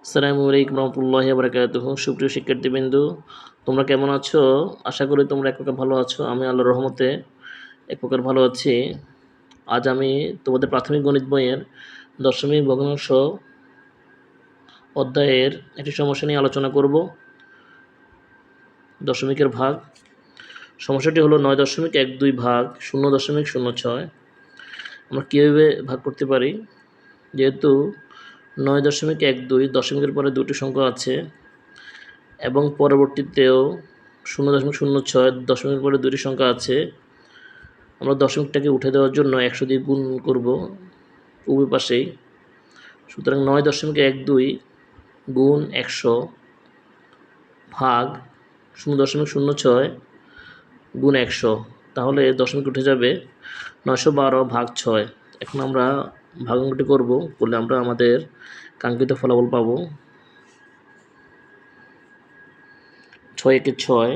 আসসালামু আলাইকুম রহমতুল্লাহি ওয়া বারাকাতুহু। সুপ্রিয় শিক্ষার্থীবৃন্দু, তোমরা কেমন আছো? আশা করি তোমরা এক প্রকার ভালো আছো। আমি আল্লাহর রহমতে এক প্রকার ভালো আছি। আজ আমি তোমাদের প্রাথমিক গণিত বইয়ের দশমিক ভগ্নাংশ অধ্যায়ের একটি সমস্যা নিয়ে আলোচনা করব। দশমিকের ভাগ। সমস্যাটি হলো 9.12 ভাগ 0.06। আমরা কীভাবে ভাগ করতে পারি? যেহেতু 9.12 দশমিকের পরে দুটি সংখ্যা আছে এবং পরবর্তীতেও 0.06 দশমিকের পরে দুটি সংখ্যা আছে, আমরা দশমিকটাকে উঠে দেওয়ার জন্য 100 দিয়ে গুণ করব উভয় পাশেই। সুতরাং 9.12 গুণ 100 ভাগ 0.06 গুণ 100, তাহলে দশমিক উঠে যাবে 912 ভাগ 6। এখন আমরা ভাগাঙ্কটি করব, করলে আমরা আমাদের কাঙ্ক্ষিত ফলাফল পাবো। 6 একে 6,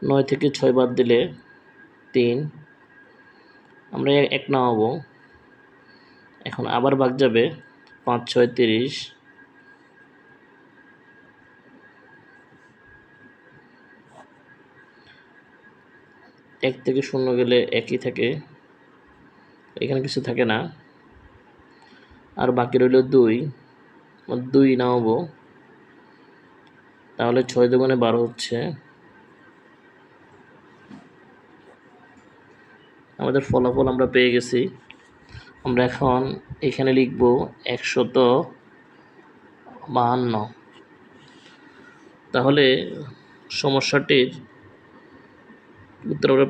9 থেকে 6 বাদ দিলে 3, আমরা 1 নামাবো। এখন আবার ভাগ যাবে 5 6 30, 1 থেকে 0 গেলে একই থাকে, এখানে কিছু থাকে না। আর বাকি রইল 2 নামাবো, তাহলে 6 দুগুণে 12 হচ্ছে। আমাদের ফলাফল আমরা পেয়ে গেছি। আমরা এখন এখানে লিখব 152। তাহলে সমস্যাটির উত্তর আমরা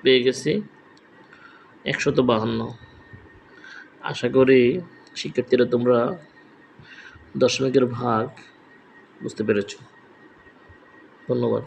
পেয়ে গেছি 152। আশা করি শিক্ষার্থীরা তোমরা দশমিকের ভাগ বুঝতে পেরেছ। ধন্যবাদ।